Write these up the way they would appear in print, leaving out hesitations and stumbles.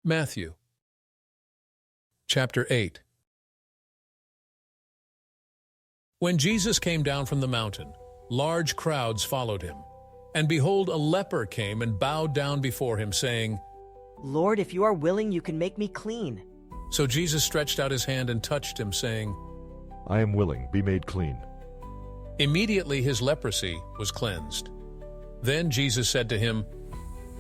Matthew chapter 8. When Jesus came down from the mountain, large crowds followed him. And behold, a leper came and bowed down before him, saying, Lord, if you are willing, you can make me clean. So Jesus stretched out his hand and touched him, saying, I am willing, be made clean. Immediately his leprosy was cleansed. Then Jesus said to him,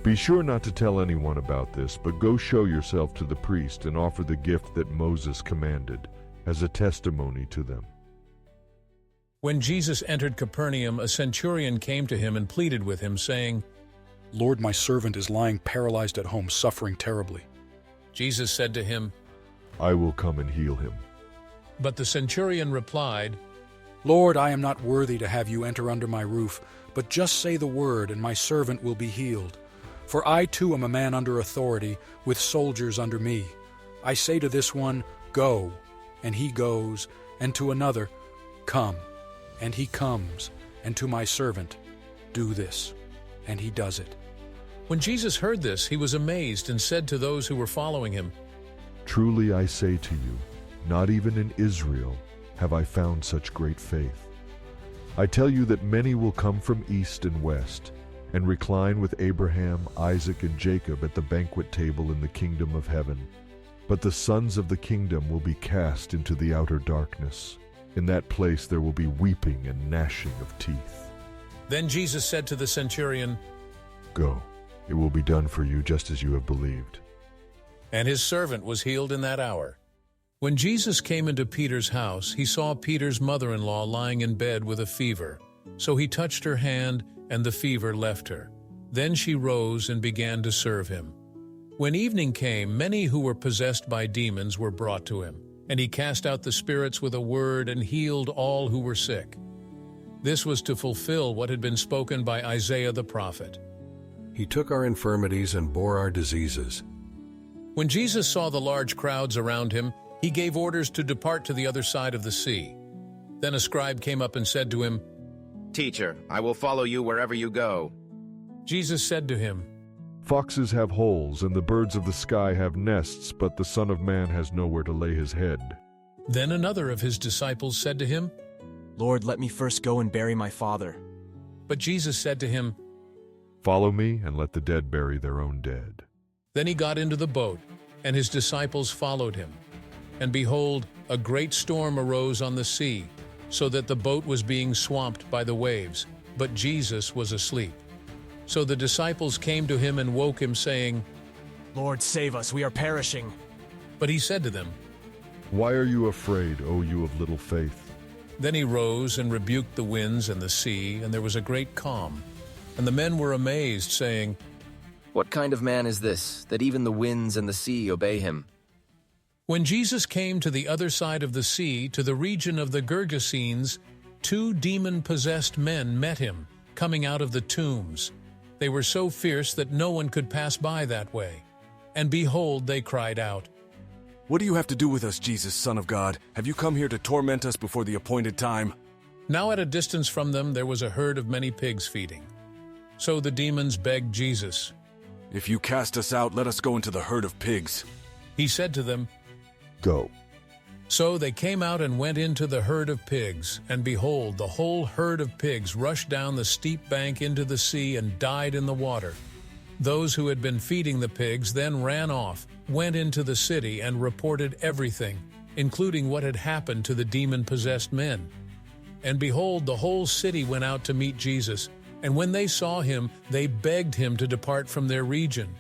Be sure not to tell anyone about this, but go show yourself to the priest and offer the gift that Moses commanded, as a testimony to them. When Jesus entered Capernaum, a centurion came to him and pleaded with him, saying, Lord, my servant is lying paralyzed at home, suffering terribly. Jesus said to him, I will come and heal him. But the centurion replied, Lord, I am not worthy to have you enter under my roof, but just say the word, and my servant will be healed. For I too am a man under authority, with soldiers under me. I say to this one, Go, and he goes, and to another, Come, and he comes, and to my servant, Do this, and he does it. When Jesus heard this, he was amazed and said to those who were following him, Truly I say to you, not even in Israel have I found such great faith. I tell you that many will come from east and west, and recline with Abraham, Isaac, and Jacob at the banquet table in the kingdom of heaven. But the sons of the kingdom will be cast into the outer darkness. In that place there will be weeping and gnashing of teeth. Then Jesus said to the centurion, Go, it will be done for you just as you have believed. And his servant was healed in that hour. When Jesus came into Peter's house, he saw Peter's mother-in-law lying in bed with a fever. So he touched her hand, and the fever left her. Then she rose and began to serve him. When evening came, many who were possessed by demons were brought to him, and he cast out the spirits with a word and healed all who were sick. This was to fulfill what had been spoken by Isaiah the prophet. He took our infirmities and bore our diseases. When Jesus saw the large crowds around him, he gave orders to depart to the other side of the sea. Then a scribe came up and said to him, Teacher, I will follow you wherever you go. Jesus said to him, Foxes have holes, and the birds of the sky have nests, but the Son of Man has nowhere to lay his head. Then another of his disciples said to him, Lord, let me first go and bury my father. But Jesus said to him, Follow me, and let the dead bury their own dead. Then he got into the boat, and his disciples followed him. And behold, a great storm arose on the sea, so that the boat was being swamped by the waves, but Jesus was asleep. So the disciples came to him and woke him, saying, Lord, save us, we are perishing. But he said to them, Why are you afraid, O you of little faith? Then he rose and rebuked the winds and the sea, and there was a great calm. And the men were amazed, saying, What kind of man is this, that even the winds and the sea obey him? When Jesus came to the other side of the sea, to the region of the Gergesenes, 2 demon-possessed men met him, coming out of the tombs. They were so fierce that no one could pass by that way. And behold, they cried out, What do you have to do with us, Jesus, Son of God? Have you come here to torment us before the appointed time? Now at a distance from them there was a herd of many pigs feeding. So the demons begged Jesus. If you cast us out, let us go into the herd of pigs. He said to them, Go. So they came out and went into the herd of pigs, and behold, the whole herd of pigs rushed down the steep bank into the sea and died in the water. Those who had been feeding the pigs then ran off, went into the city, and reported everything, including what had happened to the demon-possessed men. And behold, the whole city went out to meet Jesus, and when they saw him, they begged him to depart from their region.